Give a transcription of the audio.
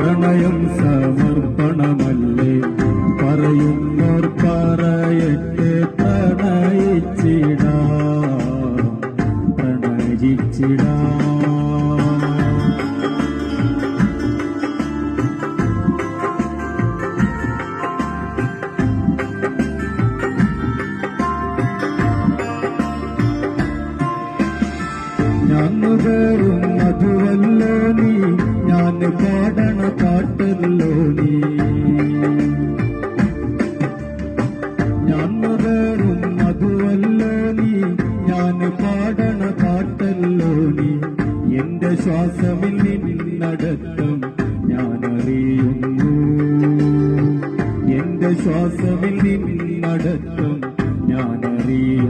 പ്രണയം സമർപ്പണമല്ലേ പറയുന്നോർ പറയട്ടെ പ്രണയിച്ചിടാ പ്രണയിച്ചിടാ ഞാൻ നുകരും മധുവല്ലോ നീ ഞാൻ പാടണ പാട്ടല്ലോ നീ ഞാൻ നുകരും മധുവല്ലോ നീ ഞാൻ പാടണ പാട്ടല്ലോ നീ എന്റെ ശ്വാസമിൽ നിന്നടക്കം ഞാൻ അറിയുന്നു എന്റെ ശ്വാസമിൽ നിന്നടക്കം ഞാൻ അറിയുന്നു